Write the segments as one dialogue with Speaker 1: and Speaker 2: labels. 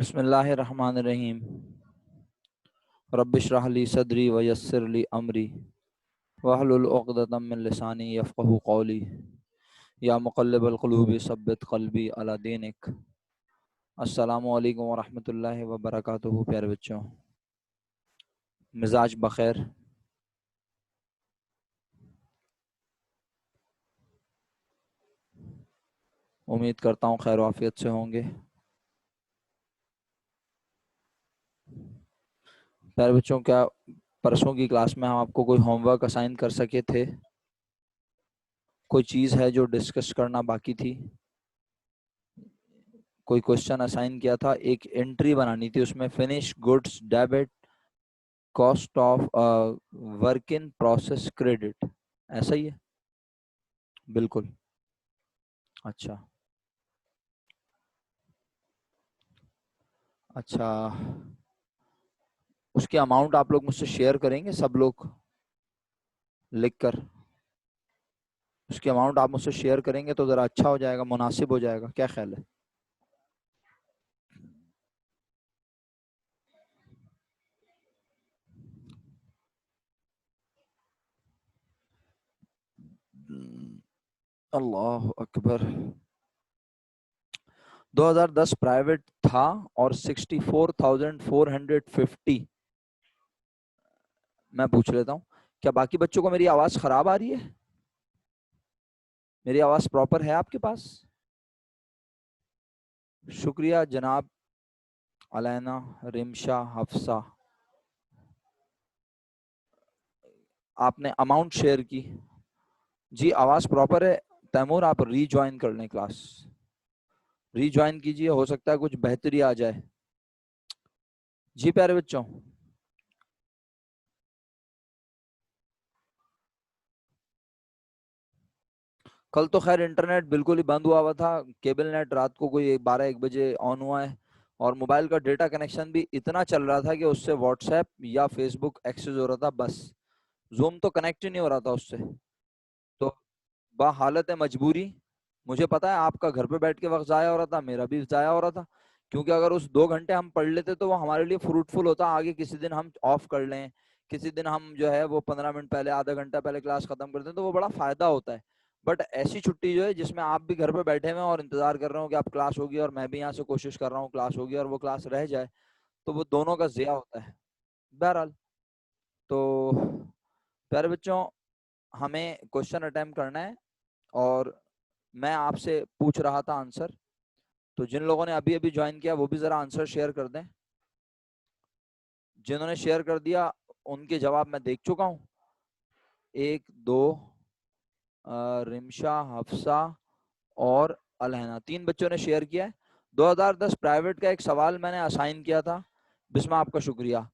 Speaker 1: बिस्मिल्लाहिर्रहमानिर्रहीम। रब्बिश्रह ली सदरी व यस्सिर ली अमरी वहलुल उक़दतम मिन लिसानी यफ़क़हू क़ौली। या मुक़ल्लिबल क़ुलूबि सब्बित क़ल्बी अला दीनिक। अस्सलामु अलैकुम व रहमतुल्लाहि व बरकातुहू। प्यारे बच्चों, मिजाज बखैर? उम्मीद करता हूँ खैर आफियत से होंगे। प्यारे बच्चों, क्या परसों की क्लास में हम आपको कोई होमवर्क असाइन कर सके थे? कोई चीज़ है जो डिस्कस करना बाकी थी? कोई क्वेश्चन असाइन किया था, एक एंट्री बनानी थी, उसमें finish goods debit, cost of work in process credit, ऐसा ही है? बिल्कुल। अच्छा अच्छा, उसके अमाउंट आप लोग मुझसे शेयर करेंगे? सब लोग लिखकर उसके अमाउंट आप मुझसे शेयर करेंगे तो ज़रा अच्छा हो जाएगा, मुनासिब हो जाएगा। क्या ख्याल है? अल्लाह अकबर। 2010 प्राइवेट था और 64,450। मैं पूछ लेता हूँ, क्या बाकी बच्चों को मेरी आवाज़ ख़राब आ रही है? मेरी आवाज़ प्रॉपर है आपके पास? शुक्रिया जनाब अलैना, रिमशा, हफ्सा, आपने अमाउंट शेयर की। जी आवाज़ प्रॉपर है। तैमूर, आप रीज्वाइन कर लें क्लास, रीज्वाइन कीजिए, हो सकता है कुछ बेहतरी आ जाए। जी प्यारे बच्चों, कल तो खैर इंटरनेट बिल्कुल ही बंद हुआ था। केबल नेट रात को कोई 12-1 बजे ऑन हुआ है और मोबाइल का डेटा कनेक्शन भी इतना चल रहा था कि उससे व्हाट्सएप या फेसबुक एक्सेस हो रहा था, बस जूम तो कनेक्ट ही नहीं हो रहा था उससे। तो हालत है मजबूरी। मुझे पता है आपका घर पे बैठ के वक्त ज़ाया हो रहा था, मेरा भी ज़ाया हो रहा था, क्योंकि अगर उस 2 घंटे हम पढ़ लेते तो वो हमारे लिए फ्रूटफुल होता। आगे किसी दिन हम ऑफ कर लें, किसी दिन हम जो है वो 15 मिनट पहले, आधा घंटा पहले क्लास खत्म कर दें तो वो बड़ा फायदा होता है। बट ऐसी छुट्टी जो है जिसमें आप भी घर पे बैठे हुए हैं और इंतजार कर रहे हो कि आप क्लास होगी और मैं भी यहाँ से कोशिश कर रहा हूँ क्लास होगी और वो क्लास रह जाए, तो वो दोनों का ज़िया होता है। बहरहाल, तो प्यारे बच्चों, हमें क्वेश्चन अटेम्प्ट करना है और मैं आपसे पूछ रहा था आंसर। तो जिन लोगों ने अभी अभी ज्वाइन किया वो भी ज़रा आंसर शेयर कर दें। जिन्होंने शेयर कर दिया उनके जवाब मैं देख चुका हूँ। 1 2 रिमशा, हफ्सा और अलहना, 3 बच्चों ने शेयर किया है। 2010 प्राइवेट का एक सवाल मैंने असाइन किया था। बिस्मा, आपका शुक्रिया।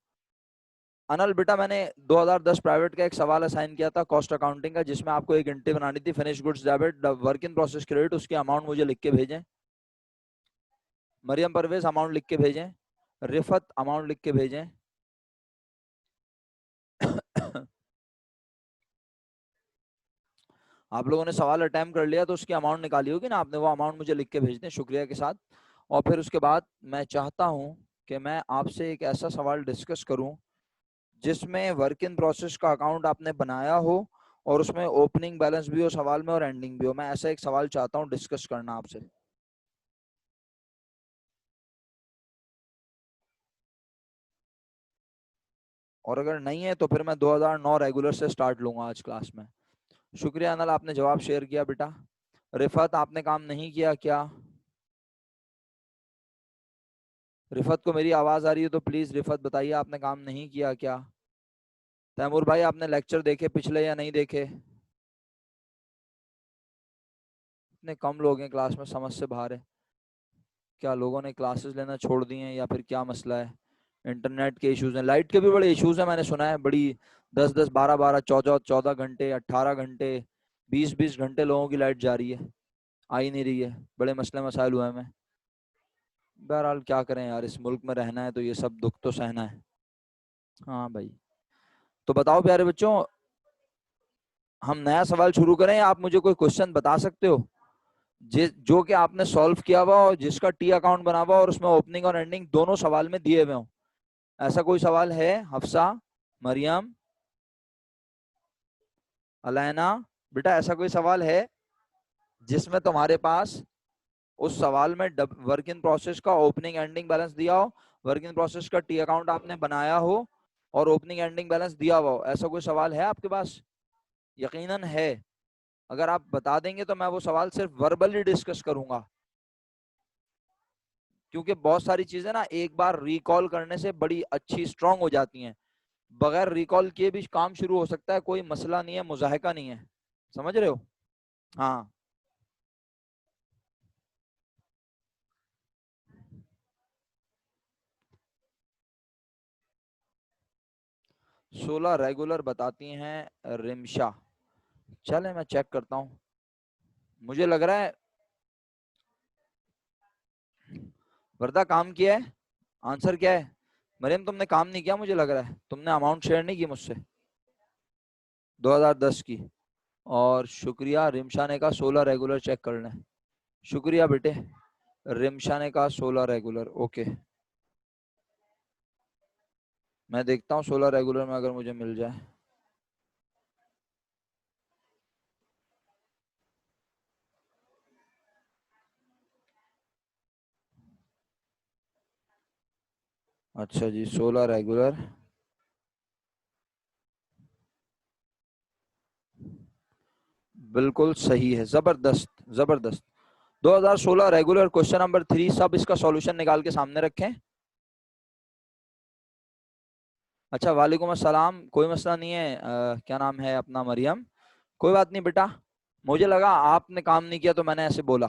Speaker 1: अनल बेटा, मैंने 2010 प्राइवेट का एक सवाल असाइन किया था कॉस्ट अकाउंटिंग का, जिसमें आपको एक एंट्री बनानी थी, finish goods debit, work in process credit. उसके अमाउंट मुझे लिख के भेजें। मरियम परवेज, अमाउंट लिख के भेजें। रिफत, अमाउंट लिख के भेजें। आप लोगों ने सवाल अटैम्प्ट कर लिया तो उसकी अमाउंट निकाली होगी ना आपने, वो अमाउंट मुझे लिख के भेज दें शुक्रिया के साथ। और फिर उसके बाद मैं चाहता हूं कि मैं आपसे एक ऐसा सवाल डिस्कस करूं जिसमें वर्क इन प्रोसेस का अकाउंट आपने बनाया हो और उसमें ओपनिंग बैलेंस भी हो सवाल में और एंडिंग भी हो। मैं ऐसा एक सवाल चाहता हूं डिस्कस करना आपसे। और अगर नहीं है तो फिर मैं 2009 रेगुलर से स्टार्ट लूंगा आज क्लास में। शुक्रिया अनल, आपने जवाब शेयर किया बेटा। रिफत, आपने काम नहीं किया क्या? रिफत को मेरी आवाज़ आ रही है तो प्लीज़ रिफत बताइए आपने काम नहीं किया क्या? तैमूर भाई, आपने लेक्चर देखे पिछले या नहीं देखे? इतने कम लोग हैं क्लास में, समझ से बाहर है। क्या लोगों ने क्लासेस लेना छोड़ दिए हैं या फिर क्या मसला है? इंटरनेट के इश्यूज हैं, लाइट के भी बड़े इश्यूज हैं, मैंने सुना है। बड़ी 10-10, 12-12, 14-14 घंटे, 18 घंटे, 20-20 घंटे लोगों की लाइट जा रही है, आ ही नहीं रही है। बड़े मसले मसाइल हुए हैं। बहरहाल क्या करें यार, इस मुल्क में रहना है तो ये सब दुख तो सहना है। हाँ भाई, तो बताओ प्यारे बच्चों, हम नया सवाल शुरू करें या आप मुझे कोई क्वेश्चन बता सकते हो? जो कि आपने सॉल्व किया हुआ और जिसका टी अकाउंट बना हुआ और उसमें ओपनिंग और एंडिंग दोनों सवाल में दिए हुए हो। ऐसा कोई सवाल है हफ्सा, मरियम, अलैना? बेटा ऐसा कोई सवाल है जिसमें तुम्हारे पास उस सवाल में वर्क इन प्रोसेस का ओपनिंग एंडिंग बैलेंस दिया हो, वर्क इन प्रोसेस का टी अकाउंट आपने बनाया हो और ओपनिंग एंडिंग बैलेंस दिया हुआ हो? ऐसा कोई सवाल है आपके पास? यकीनन है। अगर आप बता देंगे तो मैं वो सवाल सिर्फ वर्बली डिस्कस करूंगा, क्योंकि बहुत सारी चीजें ना एक बार रिकॉल करने से बड़ी अच्छी स्ट्रांग हो जाती हैं। बगैर रिकॉल किए भी काम शुरू हो सकता है, कोई मसला नहीं है, मुजाहिका नहीं है। समझ रहे हो? हाँ। 16 रेगुलर बताती हैं रिमशा। चले मैं चेक करता हूँ। मुझे लग रहा है वर्दा काम किया है। आंसर क्या है? मरियम तुमने काम नहीं किया, मुझे लग रहा है तुमने अमाउंट शेयर नहीं की मुझसे। 2010 की। और शुक्रिया, रिमशा ने कहा 16 रेगुलर चेक कर लें। शुक्रिया बेटे। रिमशा ने कहा 16 रेगुलर, ओके। मैं देखता हूँ 16 रेगुलर में अगर मुझे मिल जाए। अच्छा जी, 16 रेगुलर बिल्कुल सही है, जबरदस्त जबरदस्त। 2016 रेगुलर क्वेश्चन नंबर 3, सब इसका सॉल्यूशन निकाल के सामने रखें। अच्छा, वालेकुम अस्सलाम, कोई मसला नहीं है। क्या नाम है अपना? मरियम। कोई बात नहीं बेटा, मुझे लगा आपने काम नहीं किया तो मैंने ऐसे बोला।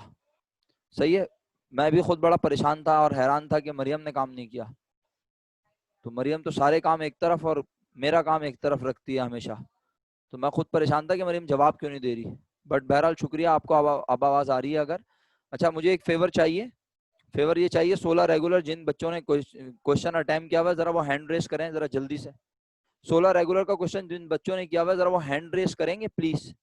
Speaker 1: सही है। मैं भी खुद बड़ा परेशान था और हैरान था कि मरियम ने काम नहीं किया। तो मरियम तो सारे काम एक तरफ और मेरा काम एक तरफ रखती है हमेशा। तो मैं खुद परेशान था कि मरियम जवाब क्यों नहीं दे रही। बट बहरहाल शुक्रिया, आपको अब आवाज आ रही है अगर। अच्छा, मुझे एक फेवर चाहिए। फेवर ये चाहिए, 16 रेगुलर जिन बच्चों ने क्वेश्चन अटेम्प्ट किया हुआ है जरा वो हैंड रेस करें जरा जल्दी से। 16 रेगुलर का क्वेश्चन जिन बच्चों ने किया हुआ है जरा वो हैंड रेस करेंगे प्लीज।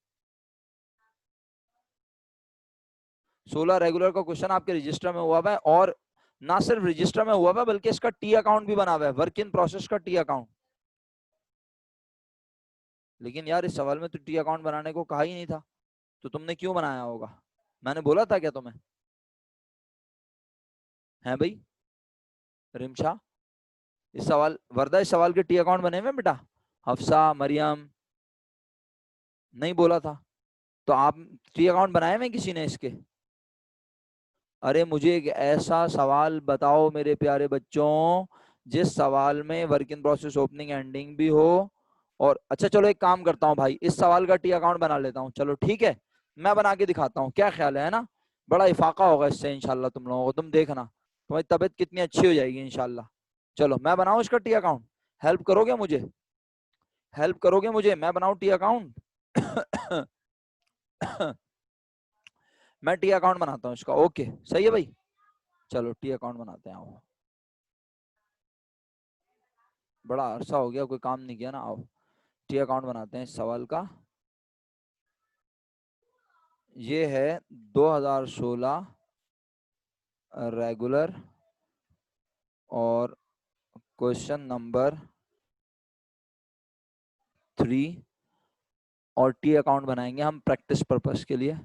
Speaker 1: 16 रेगुलर का क्वेश्चन आपके रजिस्टर में हुआ हुआ है, और ना सिर्फ रजिस्टर में हुआ हुआ है बल्कि इसका टी अकाउंट भी बना हुआ है, वर्क इन प्रोसेस का टी अकाउंट। लेकिन यार इस सवाल में तो टी अकाउंट बनाने को कहा ही नहीं था, तो तुमने क्यों बनाया होगा? मैंने बोला था क्या तुम्हें? है भाई रिमशा? इस सवाल वर्दा, इस सवाल के टी अकाउंट बने हुए हैं बेटा? हफ्सा, मरियम? नहीं बोला था। तो आप टी अकाउंट बनाए हुए हैं किसी ने इसके? अरे मुझे एक ऐसा सवाल बताओ मेरे प्यारे बच्चों, जिस सवाल में work in process opening ending भी हो। और अच्छा चलो एक काम करता हूँ भाई, इस सवाल का टी अकाउंट बना लेता हूँ, चलो ठीक है। मैं बना के दिखाता हूँ, क्या ख्याल है ना? बड़ा इफाका होगा इससे इंशाल्लाह तुम लोगों को, तुम देखना तुम्हारी तबीयत कितनी अच्छी हो जाएगी इंशाल्लाह। चलो मैं बनाऊँ इसका टी अकाउंट? हेल्प करोगे मुझे? हेल्प करोगे मुझे, मैं बनाऊँ टी अकाउंट? मैं टी अकाउंट बनाता हूँ इसका, ओके। सही है भाई, चलो टी अकाउंट बनाते हैं, आओ। बड़ा अरसा हो गया कोई काम नहीं किया ना, आओ टी अकाउंट बनाते हैं इस सवाल का। ये है 2016 रेगुलर और क्वेश्चन नंबर 3, और टी अकाउंट बनाएंगे हम प्रैक्टिस पर्पस के लिए।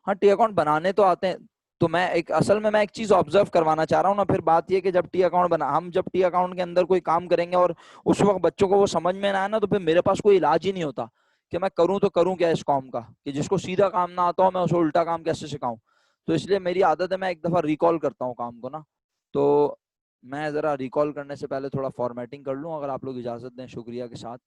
Speaker 1: हाँ टी अकाउंट बनाने तो आते हैं। तो मैं एक असल में मैं एक चीज ऑब्जर्व करवाना चाह रहा हूँ ना, फिर बात ये कि जब टी अकाउंट बना, हम जब टी अकाउंट के अंदर कोई काम करेंगे और उस वक्त बच्चों को वो समझ में ना आए ना, तो फिर मेरे पास कोई इलाज ही नहीं होता कि मैं करूँ तो करूँ क्या इस कॉम का, कि जिसको सीधा काम ना आता हो मैं उसको उल्टा काम कैसे सिखाऊं। तो इसलिए मेरी आदत है मैं एक दफा रिकॉल करता हूँ काम को ना। तो मैं जरा रिकॉल करने से पहले थोड़ा फॉर्मेटिंग कर लूँ, अगर आप लोग इजाजत दें शुक्रिया के साथ।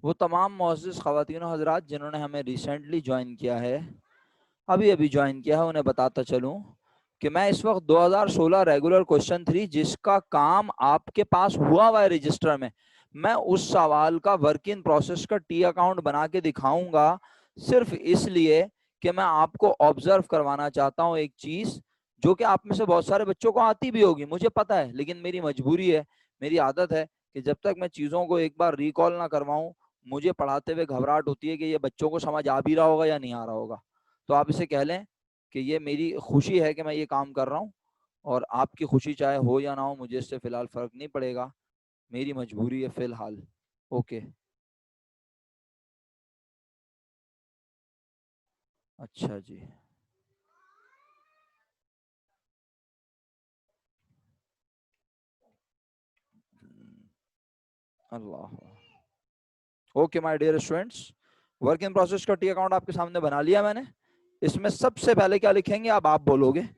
Speaker 1: वो तमाम मोअज़्ज़िज़ ख़वातीन और हज़रात जिन्होंने हमें रिसेंटली ज्वाइन किया है, अभी अभी ज्वाइन किया है, उन्हें बताता चलूं कि मैं इस वक्त 2016 रेगुलर क्वेश्चन 3 जिसका काम आपके पास हुआ हुआ है रजिस्टर में, मैं उस सवाल का वर्क इन प्रोसेस का टी अकाउंट बना के दिखाऊंगा, सिर्फ इसलिए कि मैं आपको ऑब्जर्व करवाना चाहता हूं एक चीज जो कि आप में से बहुत सारे बच्चों को आती भी होगी, मुझे पता है, लेकिन मेरी मजबूरी है, मेरी आदत है कि जब तक मैं चीजों को एक बार रिकॉल ना करवाऊं, मुझे पढ़ाते हुए घबराहट होती है कि ये बच्चों को समझ आ भी रहा होगा या नहीं आ रहा होगा। तो आप इसे कह लें कि ये मेरी खुशी है कि मैं ये काम कर रहा हूँ, और आपकी खुशी चाहे हो या ना हो, मुझे इससे फिलहाल फर्क नहीं पड़ेगा, मेरी मजबूरी है फिलहाल। ओके। अच्छा जी। अल्लाह। Okay my dear students, work in process का टी अकाउंट आपके सामने बना लिया मैंने। इसमें सबसे पहले क्या लिखेंगे, अब आप बोलोगे।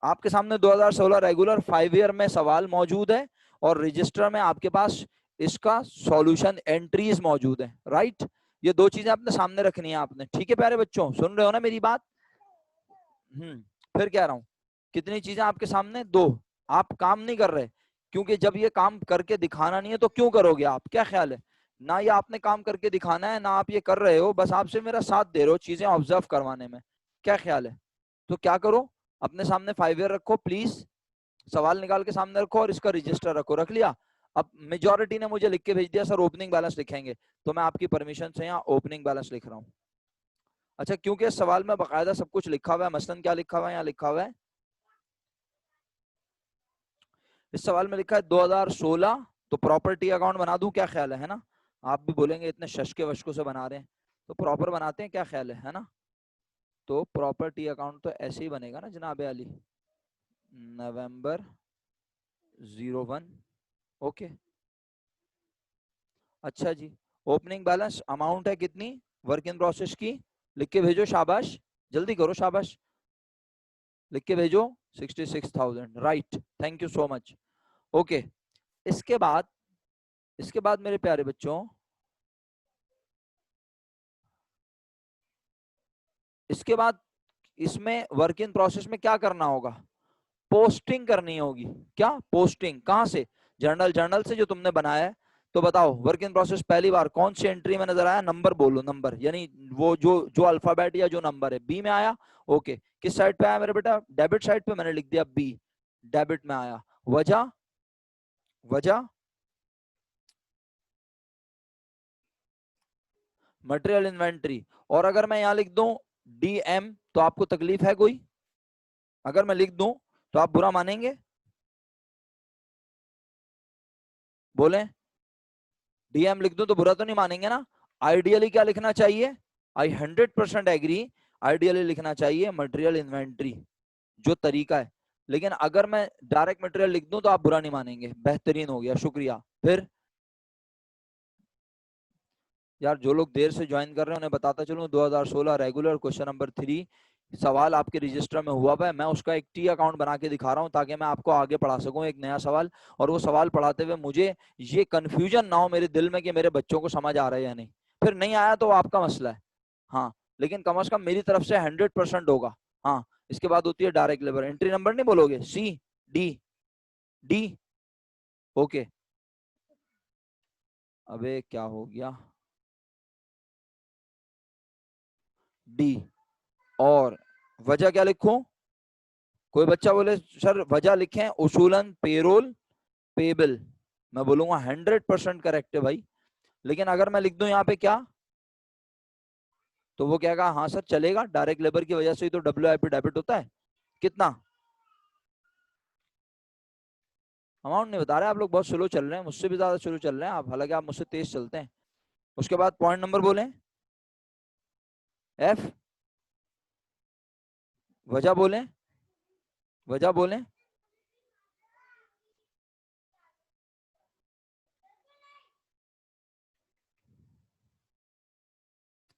Speaker 1: आपके सामने 2016 रेगुलर 5 ईयर में सवाल मौजूद है, और रजिस्टर में आपके पास इसका सॉल्यूशन एंट्रीज मौजूद है, राइट। ये दो चीजें अपने सामने रखनी है आपने, ठीक है प्यारे बच्चों, सुन रहे हो ना मेरी बात? फिर कह रहा हूँ, कितनी चीजें आपके सामने, दो। आप काम नहीं कर रहे, क्योंकि जब ये काम करके दिखाना नहीं है तो क्यों करोगे आप, क्या ख्याल है? ना ये आपने काम करके दिखाना है, ना आप ये कर रहे हो, बस आपसे मेरा साथ दे रहे हो चीजें ऑब्जर्व करवाने में, क्या ख्याल है? तो क्या करो, अपने सामने 5 ईयर रखो प्लीज, सवाल निकाल के सामने रखो और इसका रजिस्टर रखो, रख लिया? अब मेजोरिटी ने मुझे लिख के भेज दिया सर ओपनिंग बैलेंस लिखेंगे, तो मैं आपकी परमिशन से यहाँ ओपनिंग बैलेंस लिख रहा हूँ। अच्छा, क्योंकि इस सवाल में बकायदा सब कुछ लिखा हुआ है, मसलन क्या लिखा हुआ है, यहाँ लिखा हुआ है, इस सवाल में लिखा है 2016, तो प्रॉपर्टी अकाउंट बना दूं, क्या ख्याल है ना? आप भी बोलेंगे इतने शशके वशकों से बना रहे हैं, तो प्रॉपर बनाते हैं, क्या ख्याल है ना? तो प्रॉपर्टी अकाउंट तो ऐसे ही बनेगा ना जनाब अली, November 01। ओके। अच्छा जी, ओपनिंग बैलेंस अमाउंट है कितनी, वर्क इन प्रोसेस की, लिख के भेजो, शाबाश, जल्दी करो, शाबाश, लिख के भेजो, 66,000, right, thank you so much. Okay. इसके बाद, इसके बाद मेरे प्यारे बच्चों, इसके बाद इसमें वर्क इन प्रोसेस में क्या करना होगा, पोस्टिंग करनी होगी। क्या पोस्टिंग, कहां से? जर्नल, जर्नल से जो तुमने बनाया है। तो बताओ, वर्क इन प्रोसेस पहली बार कौन सी एंट्री में नजर आया, नंबर बोलो, नंबर यानी वो जो जो अल्फाबेट या जो नंबर है, बी में आया। ओके, किस साइड पे आया मेरे बेटा, डेबिट साइड पे, मैंने लिख दिया बी, डेबिट में आया। वजह, वजह मटेरियल इन्वेंट्री। और अगर मैं यहाँ लिख दूं डीएम, तो आपको तकलीफ है कोई? अगर मैं लिख दूं तो आप बुरा मानेंगे? बोले, डीएम लिख दूं तो बुरा तो नहीं मानेंगे ना? आइडियली क्या लिखना चाहिए, आई 100% एग्री, आइडियली लिखना चाहिए मटेरियल इन्वेंट्री, जो तरीका है। लेकिन अगर मैं डायरेक्ट मटेरियल लिख दूं तो आप बुरा नहीं मानेंगे, बेहतरीन हो गया, शुक्रिया। फिर यार, जो लोग देर से ज्वाइन कर रहे हैं उन्हें बताता चलूं, 2016 रेगुलर क्वेश्चन नंबर 3 सवाल आपके रजिस्टर में हुआ है, मैं उसका एक टी अकाउंट बना के दिखा रहा हूं, ताकि मैं आपको आगे पढ़ा सकूं एक नया सवाल, और वो सवाल पढ़ाते हुए मुझे ये कंफ्यूजन ना हो मेरे दिल में कि मेरे बच्चों को समझ आ रहा है या नहीं। फिर नहीं आया तो आपका मसला है, हाँ, लेकिन कम से कम मेरी तरफ से 100% होगा। हाँ, इसके बाद होती है डायरेक्ट लेबर, एंट्री नंबर नहीं बोलोगे, सी, डी, डी। ओके। अबे क्या हो गया, डी। और वजह क्या लिखूं? कोई बच्चा बोले सर वजह लिखें उसूलन पेरोल पेबल, मैं बोलूंगा 100% करेक्ट है भाई। लेकिन अगर मैं लिख दूं यहाँ पे क्या, तो वो कहेगा हाँ सर चलेगा, डायरेक्ट लेबर की वजह से ही तो डब्ल्यूआईपी डेबिट होता है। कितना अमाउंट नहीं बता रहे आप लोग, बहुत स्लो चल रहे हैं, मुझसे भी ज्यादा स्लो चल रहे हैं आप, हालांकि आप मुझसे तेज चलते हैं। उसके बाद पॉइंट नंबर बोले, एफ, वजह बोले, वजह बोले,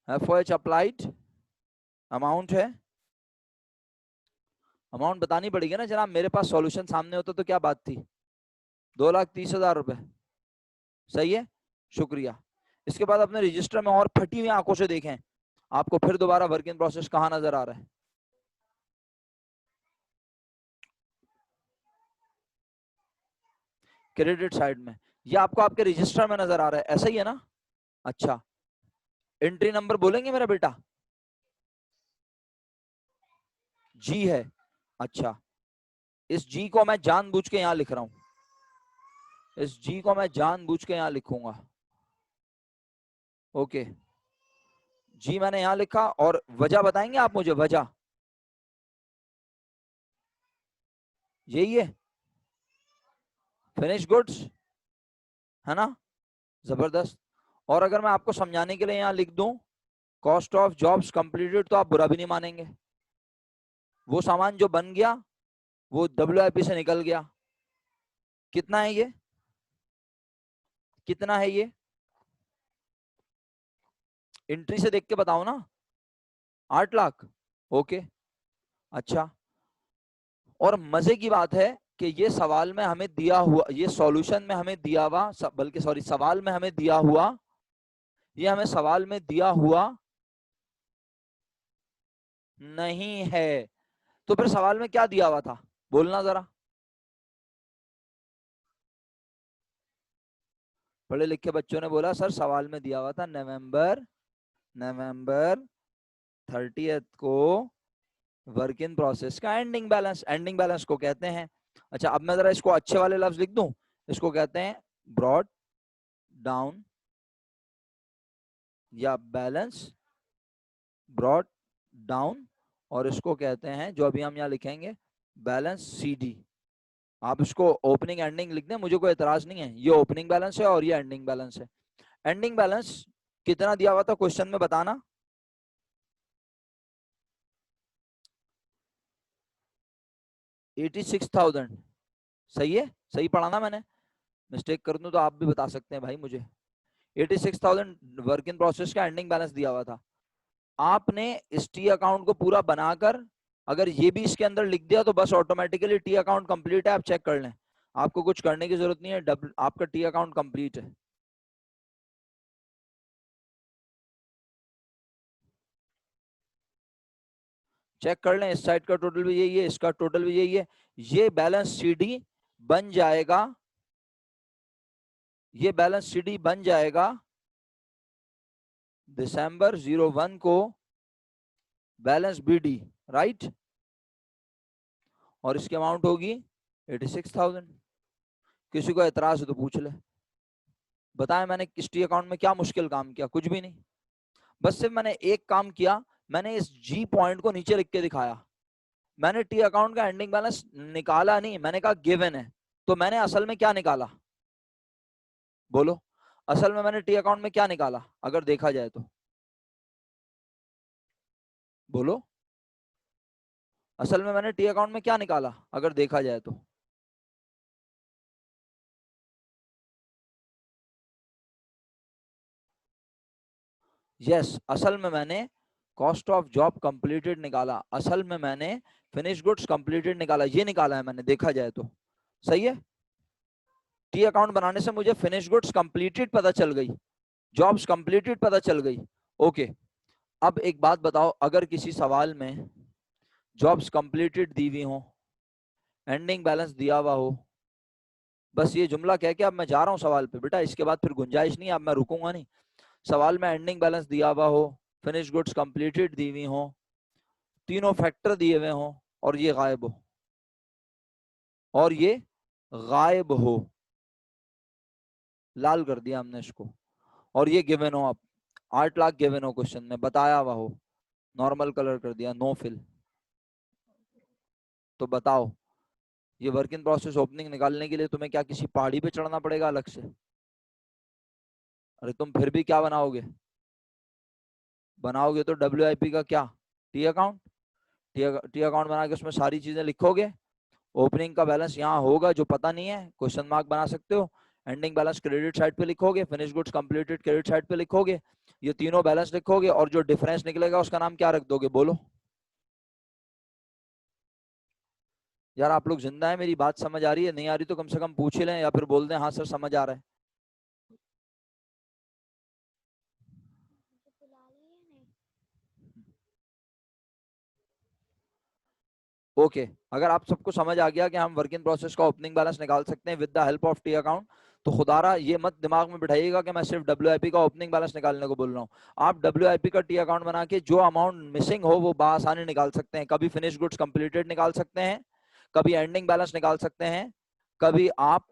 Speaker 1: F O H applied, amount है, अमाउंट बतानी पड़ेगी ना जनाब, मेरे पास सॉल्यूशन सामने होता तो क्या बात थी, 2,30,000 रुपए, सही है। शुक्रिया। इसके बाद अपने रजिस्टर में और फटी हुई आंखों से देखें, आपको फिर दोबारा वर्क इन प्रोसेस कहाँ नजर आ रहा है? क्रेडिट साइड में, ये आपको आपके रजिस्टर में नजर आ रहा है, ऐसा ही है ना? अच्छा, एंट्री नंबर बोलेंगे मेरा बेटा? जी है। अच्छा, इस जी को मैं जानबूझ के यहां लिख रहा हूं, इस जी को मैं जानबूझ के यहां लिखूंगा। ओके, जी मैंने यहां लिखा, और वजह बताएंगे आप मुझे, वजह यही है, फिनिश गुड्स, है ना? जबरदस्त। और अगर मैं आपको समझाने के लिए यहां लिख दूं कॉस्ट ऑफ जॉब्स कंप्लीटेड, तो आप बुरा भी नहीं मानेंगे। वो सामान जो बन गया वो WIP से निकल गया। कितना है ये? कितना है ये? एंट्री से देख के बताओ ना। 8 लाख। ओके, अच्छा। और मजे की बात है कि ये सवाल में हमें दिया हुआ, ये सॉल्यूशन में हमें दिया हुआ, बल्कि सॉरी, सवाल में हमें दिया हुआ, ये हमें सवाल में दिया हुआ नहीं है। तो फिर सवाल में क्या दिया हुआ था, बोलना जरा। पढ़े लिखे बच्चों ने बोला सर सवाल में दिया हुआ था नवंबर, नवंबर 30 को वर्क इन प्रोसेस का एंडिंग बैलेंस, एंडिंग बैलेंस को कहते हैं। अच्छा, अब मैं जरा इसको अच्छे वाले लफ्ज लिख दूं, इसको कहते हैं ब्रॉड डाउन, या बैलेंस ब्रॉड डाउन, और इसको कहते हैं, जो अभी हम यहाँ लिखेंगे, बैलेंस CD। आप इसको ओपनिंग एंडिंग लिख दें, मुझे कोई एतराज नहीं है। ये ओपनिंग बैलेंस है और ये एंडिंग बैलेंस है। एंडिंग बैलेंस कितना दिया हुआ था क्वेश्चन में, बताना। 86,000। सही है? सही पढ़ा ना मैंने? मिस्टेक कर दूं तो आप भी बता सकते हैं भाई मुझे। 86,000 वर्क इन प्रोसेस का एंडिंग बैलेंस दिया हुआ था। आपने इस टी अकाउंट को पूरा बनाकर अगर ये भी इसके अंदर लिख दिया तो बस ऑटोमेटिकली टी अकाउंट कंप्लीट है। आप चेक कर लें, आपको कुछ करने की जरूरत नहीं है, आपका टी अकाउंट कंप्लीट है। चेक कर लें, इस साइड का टोटल भी यही है, इसका टोटल भी यही है। ये बैलेंस CD बन जाएगा, ये बैलेंस CD बन जाएगा दिसंबर 01 को बैलेंस BD, राइट? और इसकी अमाउंट होगी 86,000। किसी को एतराज है तो पूछ ले। बताएं मैंने किस टी अकाउंट में क्या मुश्किल काम किया? कुछ भी नहीं, बस सिर्फ मैंने एक काम किया, मैंने इस G पॉइंट को नीचे लिख के दिखाया। मैंने टी अकाउंट का एंडिंग बैलेंस निकाला नहीं, मैंने कहा गिवन है। तो मैंने असल में क्या निकाला, बोलो? असल में मैंने टी अकाउंट में क्या निकाला अगर देखा जाए तो? बोलो, असल में मैंने टी अकाउंट में क्या निकाला अगर देखा जाए तो? यस, असल में मैंने कॉस्ट ऑफ जॉब कंप्लीटेड निकाला, असल में मैंने फिनिश गुड्स कंप्लीटेड निकाला, ये निकाला है मैंने, देखा जाए तो। सही है? टी अकाउंट बनाने से मुझे फिनिश गुड्स कंप्लीटेड पता चल गई, जॉब्स कंप्लीटेड पता चल गई। ओके, अब एक बात बताओ, अगर किसी सवाल में जॉब्स कंप्लीटेड दी हुई हो, एंडिंग बैलेंस दिया हुआ हो, बस ये जुमला कह के अब मैं जा रहा हूँ सवाल पे बेटा, इसके बाद फिर गुंजाइश नहीं, अब मैं रुकूंगा नहीं। सवाल में एंडिंग बैलेंस दिया हुआ हो, फिनिश गुड्स कंप्लीटेड दी हुई हो, तीनों फैक्टर दिए हुए हो, और ये गायब हो, और ये गायब हो, लाल कर दिया हमने इसको, और ये गिवन हो, आप 8 लाख गिवन हो, क्वेश्चन में बताया हुआ हो, नॉर्मल कलर कर दिया, नो फिल। तो बताओ, ये वर्क इन प्रोसेस ओपनिंग निकालने के लिए तुम्हें क्या किसी पहाड़ी पे चढ़ना पड़ेगा अलग से? अरे तुम फिर भी क्या बनाओगे, बनाओगे तो WIP का क्या, टी अकाउंट, टी अकाउंट बना के उसमें सारी चीजें लिखोगे। ओपनिंग का बैलेंस यहाँ होगा जो पता नहीं है, क्वेश्चन मार्क बना सकते हो। एंडिंग बैलेंस क्रेडिट साइड पे लिखोगे, finish goods completed credit side पे लिखोगे, ये तीनों बैलेंस लिखोगे, और जो डिफरेंस निकलेगा उसका नाम क्या रख दोगे, बोलो? यार आप लोग जिंदा है, मेरी बात समझ आ रही है? नहीं आ रही तो कम से कम पूछ ही लें, या फिर बोल दें हाँ सर समझ आ रहा है। ओके अगर आप सबको समझ आ गया कि हम वर्क इन प्रोसेस का ओपनिंग बैलेंस निकाल सकते हैं with the help of T account, तो खुदारा ये मत दिमाग में बिठाइएगा कि मैं सिर्फ डब्ल्यूआईपी का ओपनिंग बैलेंस निकालने को बोल रहा हूँ। आप डब्ल्यूआईपी का टी अकाउंट बना के जो अमाउंट मिसिंग हो वो बासानी निकाल सकते हैं। कभी फिनिश गुड्स कंप्लीटेड निकाल सकते हैं, कभी एंडिंग बैलेंस निकाल सकते हैं, कभी आप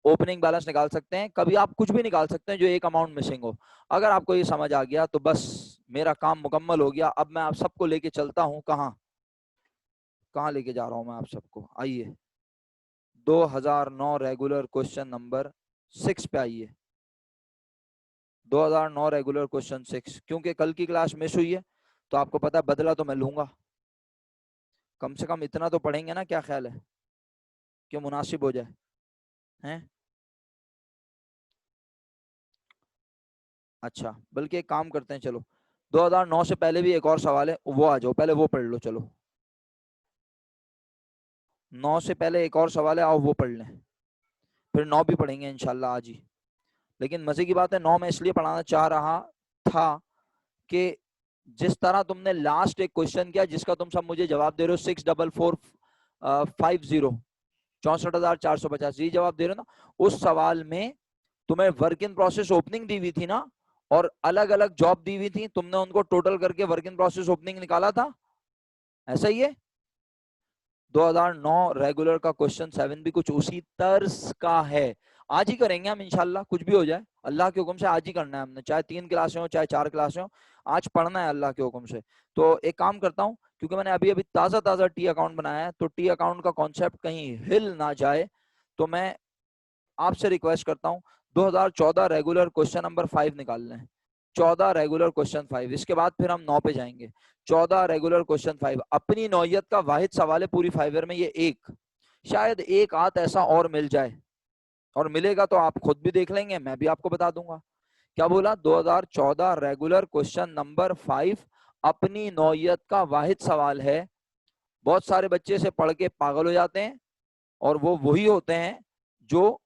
Speaker 1: ओपनिंग बैलेंस निकाल सकते हैं, कभी आप कुछ भी निकाल सकते हैं जो एक अमाउंट मिसिंग हो। अगर आपको ये समझ आ गया तो बस मेरा काम मुकम्मल हो गया। अब मैं आप सबको लेके चलता हूँ कहाँ कहाँ लेके जा रहा हूँ मैं आप सबको, आइए 2009 रेगुलर क्वेश्चन नंबर 6 पे आइए। 2009 रेगुलर क्वेश्चन 6, क्योंकि कल की क्लास मिस हुई है तो आपको पता है बदला तो मैं लूंगा, कम से कम इतना तो पढ़ेंगे ना, क्या ख्याल है, क्यों मुनासिब हो जाए हैं। अच्छा बल्कि एक काम करते हैं, चलो 2009 से पहले भी एक और सवाल है, वो आ जाओ, पहले वो पढ़ लो। चलो 9 से पहले एक और सवाल है, आओ वो पढ़ लें, फिर 9 भी पढ़ेंगे इंशाल्लाह आज ही। लेकिन मजे की बात है 9 में इसलिए पढ़ाना चाह रहा था कि जिस तरह तुमने लास्ट एक क्वेश्चन किया जिसका तुम सब मुझे जवाब दे रहे हो 64450 64,450 ये जवाब दे रहे हो ना, उस सवाल में तुम्हें वर्क इन प्रोसेस ओपनिंग दी हुई थी ना, और अलग अलग जॉब दी हुई थी, तुमने उनको टोटल करके वर्क इन प्रोसेस ओपनिंग निकाला था, ऐसा ही है। 2009 रेगुलर का क्वेश्चन 7 भी कुछ उसी तर्ज का है। आज ही करेंगे हम इंशाल्लाह, कुछ भी हो जाए अल्लाह के हुक्म से आज ही करना है हमने, चाहे 3 क्लासें हो चाहे 4 क्लासें हो, आज पढ़ना है अल्लाह के हुक्म से। तो एक काम करता हूँ, क्योंकि मैंने अभी अभी ताजा ताजा टी अकाउंट बनाया है तो टी अकाउंट का कॉन्सेप्ट कहीं हिल ना जाए, तो मैं आपसे रिक्वेस्ट करता हूँ 2014 रेगुलर क्वेश्चन नंबर 5 निकाल लें। 14 रेगुलर क्वेश्चन 5, इसके बाद फिर हम 9 पे जाएंगे। 14 रेगुलर क्वेश्चन 5 अपनी नौयत का वाहिद सवाल है पूरी फाइवर में, ये एक, शायद एक आध ऐसा और मिल जाए, और मिलेगा तो आप खुद भी देख लेंगे, मैं भी आपको बता दूंगा। क्या बोला, 2014 रेगुलर क्वेश्चन नंबर 5 अपनी नौयत का वाहिद सवाल है। बहुत सारे बच्चे से पढ़ के पागल हो जाते हैं, और वो वही होते हैं जो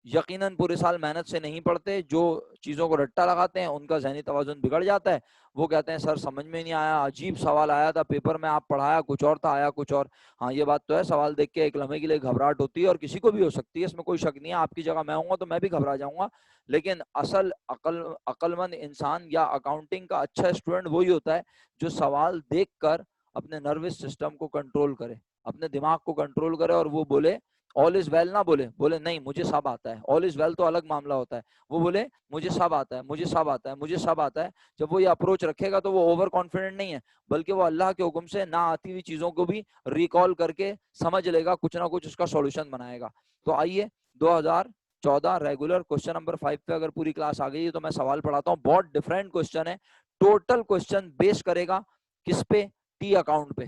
Speaker 1: यकीनन पूरे साल मेहनत से नहीं पढ़ते, जो चीजों को रट्टा लगाते हैं, उनका ज़हनी तवाज़ुन बिगड़ जाता है। वो कहते हैं सर समझ में नहीं आया, अजीब सवाल आया था पेपर में, आप पढ़ाया कुछ और था, आया कुछ और। हाँ ये बात तो है, सवाल देख के एक लम्हे के लिए घबराहट होती है, और किसी को भी हो सकती है, इसमें कोई शक नहीं है। आपकी जगह मैं होऊंगा तो मैं भी घबरा जाऊंगा, लेकिन असल अक्लमंद इंसान या अकाउंटिंग का अच्छा स्टूडेंट वही होता है जो सवाल देख कर अपने नर्वस सिस्टम को कंट्रोल करे, अपने दिमाग को कंट्रोल करे, और वो बोले ऑल इज वेल ना बोले, बोले नहीं मुझे सब आता है। ऑल इज वेल तो अलग मामला होता है, वो बोले मुझे सब आता है, मुझे सब आता है, मुझे सब आता है। जब वो ये अप्रोच रखेगा तो वो ओवर कॉन्फिडेंट नहीं है, बल्कि वो अल्लाह के हुक्म से ना आती हुई चीजों को भी रिकॉल करके समझ लेगा, कुछ ना कुछ उसका सॉल्यूशन बनाएगा। तो आइए 2014 रेगुलर क्वेश्चन नंबर 5 पे अगर पूरी क्लास आ गई है तो मैं सवाल पढ़ाता हूँ। बहुत डिफरेंट क्वेश्चन है, टोटल क्वेश्चन बेस करेगा किस पे, टी अकाउंट पे।